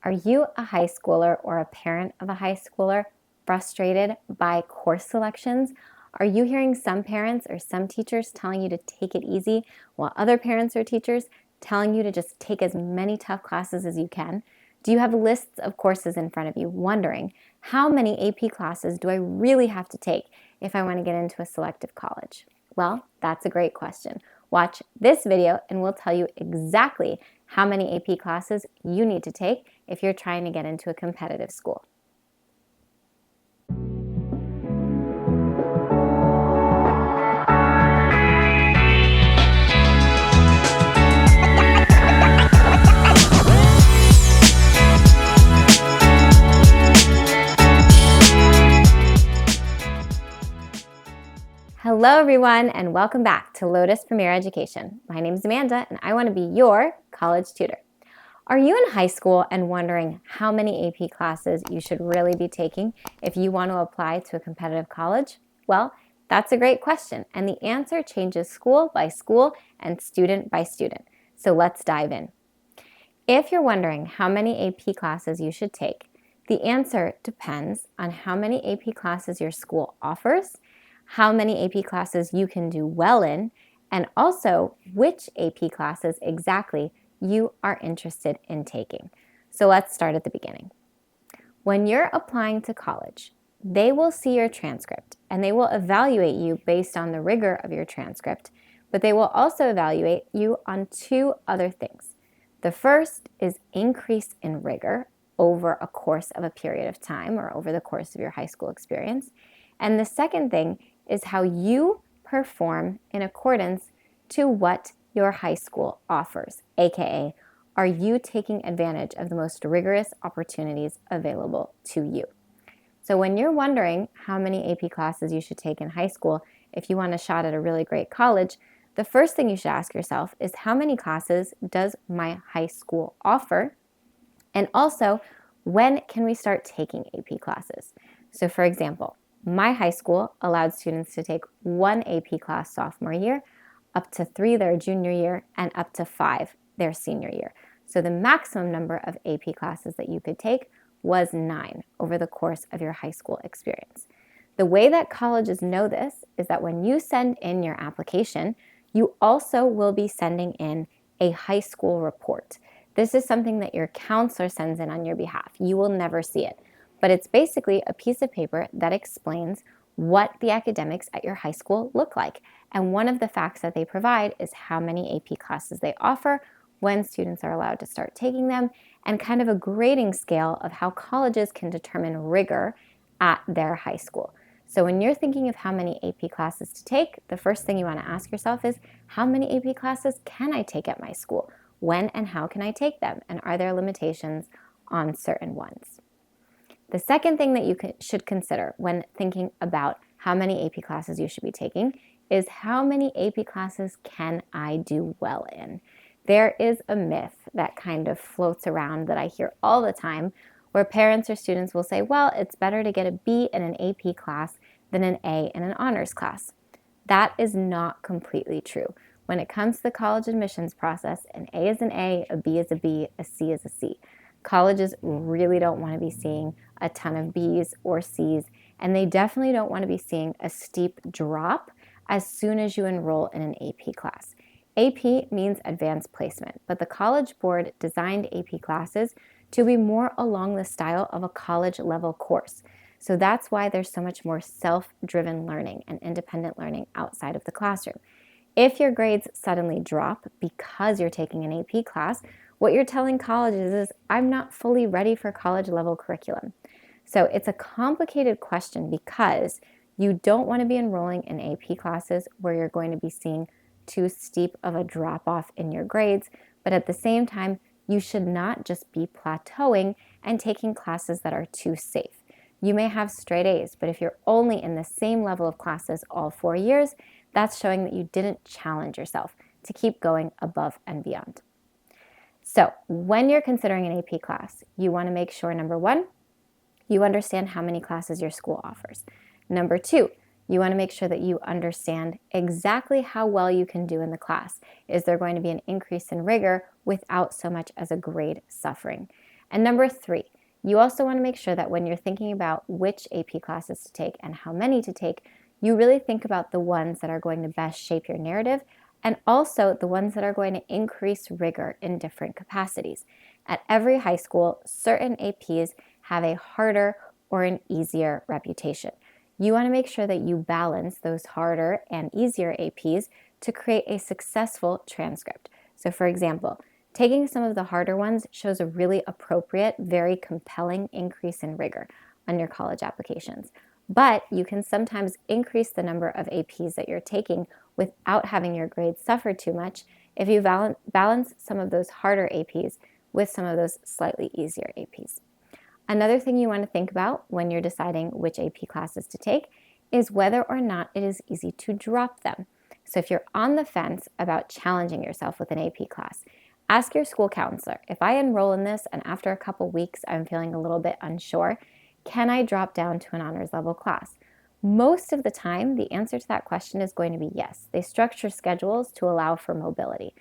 Are you a high schooler or a parent of a high schooler frustrated by course selections? Are you hearing some parents or some teachers telling you to take it easy while other parents or teachers telling you to just take as many tough classes as you can? Do you have lists of courses in front of you wondering, how many AP classes do I really have to take if I want to get into a selective college? Well, that's a great question. Watch this video and we'll tell you exactly how many AP classes you need to take if you're trying to get into a competitive school. Hello everyone and welcome back to Lotus Premier Education. My name is Amanda and I want to be your college tutor. Are you in high school and wondering how many AP classes you should really be taking if you want to apply to a competitive college? Well, that's a great question and the answer changes school by school and student by student. So let's dive in. If you're wondering how many AP classes you should take, the answer depends on how many AP classes your school offers, how many AP classes you can do well in, and also which AP classes exactly you are interested in taking. So let's start at the beginning. When you're applying to college, they will see your transcript and they will evaluate you based on the rigor of your transcript, but they will also evaluate you on two other things. The first is increase in rigor over a course of a period of time or over the course of your high school experience. And the second thing is how you perform in accordance to what your high school offers, aka, are you taking advantage of the most rigorous opportunities available to you? So when you're wondering how many AP classes you should take in high school if you want a shot at a really great college, the first thing you should ask yourself is how many classes does my high school offer? And also, when can we start taking AP classes? So for example, my high school allowed students to take one AP class sophomore year, up to 3 their junior year, and up to 5 their senior year. So the maximum number of AP classes that you could take was 9 over the course of your high school experience. The way that colleges know this is that when you send in your application, you also will be sending in a high school report. This is something that your counselor sends in on your behalf. You will never see it, but it's basically a piece of paper that explains what the academics at your high school look like. And one of the facts that they provide is how many AP classes they offer, when students are allowed to start taking them, and kind of a grading scale of how colleges can determine rigor at their high school. So when you're thinking of how many AP classes to take, the first thing you want to ask yourself is, how many AP classes can I take at my school? When and how can I take them? And are there limitations on certain ones? The second thing that you should consider when thinking about how many AP classes you should be taking is how many AP classes can I do well in? There is a myth that kind of floats around that I hear all the time where parents or students will say, well, it's better to get a B in an AP class than an A in an honors class. That is not completely true. When it comes to the college admissions process, an A is an A, a B is a B, a C is a C. Colleges really don't want to be seeing a ton of B's or C's, and they definitely don't want to be seeing a steep drop as soon as you enroll in an AP class. AP means advanced placement, but the College Board designed AP classes to be more along the style of a college level course. So that's why there's so much more self-driven learning and independent learning outside of the classroom. If your grades suddenly drop because you're taking an AP class, what you're telling colleges is, I'm not fully ready for college level curriculum. So it's a complicated question because you don't want to be enrolling in AP classes where you're going to be seeing too steep of a drop off in your grades, but at the same time, you should not just be plateauing and taking classes that are too safe. You may have straight A's, but if you're only in the same level of classes all 4 years, that's showing that you didn't challenge yourself to keep going above and beyond. So when you're considering an AP class, you want to make sure, number one, you understand how many classes your school offers. Number two, you want to make sure that you understand exactly how well you can do in the class. Is there going to be an increase in rigor without so much as a grade suffering? And number 3, you also want to make sure that when you're thinking about which AP classes to take and how many to take, you really think about the ones that are going to best shape your narrative and also the ones that are going to increase rigor in different capacities. At every high school, certain APs have a harder or an easier reputation. You want to make sure that you balance those harder and easier APs to create a successful transcript. So for example, taking some of the harder ones shows a really appropriate, very compelling increase in rigor on your college applications. But you can sometimes increase the number of APs that you're taking without having your grades suffer too much if you balance some of those harder APs with some of those slightly easier APs. Another thing you want to think about when you're deciding which AP classes to take is whether or not it is easy to drop them. So if you're on the fence about challenging yourself with an AP class, ask your school counselor, if I enroll in this and after a couple weeks I'm feeling a little bit unsure, can I drop down to an honors level class? Most of the time, the answer to that question is going to be yes. They structure schedules to allow for mobility.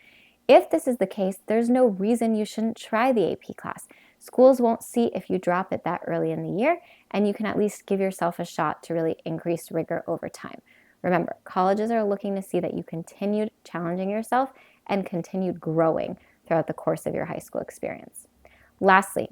If this is the case, there's no reason you shouldn't try the AP class. Schools won't see if you drop it that early in the year, and you can at least give yourself a shot to really increase rigor over time. Remember, colleges are looking to see that you continued challenging yourself and continued growing throughout the course of your high school experience. Lastly,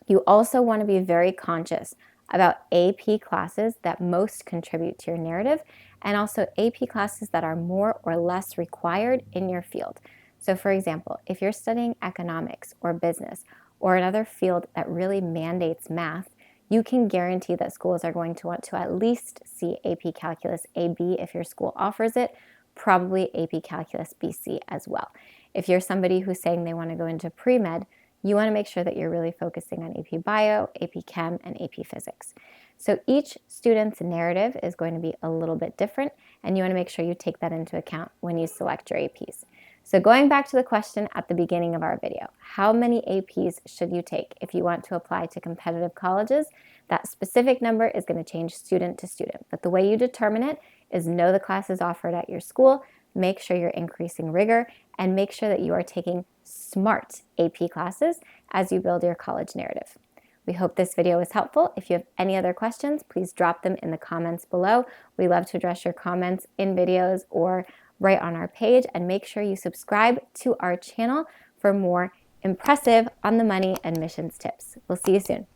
you also want to be very conscious about AP classes that most contribute to your narrative and also AP classes that are more or less required in your field. So for example, if you're studying economics or business or another field that really mandates math, you can guarantee that schools are going to want to at least see AP Calculus AB if your school offers it, probably AP Calculus BC as well. If you're somebody who's saying they want to go into pre-med, you want to make sure that you're really focusing on AP Bio, AP Chem, and AP Physics. So each student's narrative is going to be a little bit different, and you want to make sure you take that into account when you select your APs. So going back to the question at the beginning of our video, how many APs should you take if you want to apply to competitive colleges? That specific number is going to change student to student, but the way you determine it is know the classes offered at your school, make sure you're increasing rigor, and make sure that you are taking smart AP classes as you build your college narrative. We hope this video was helpful. If you have any other questions, please drop them in the comments below. We love to address your comments in videos or right on our page, and make sure you subscribe to our channel for more impressive on the money admissions tips. We'll see you soon.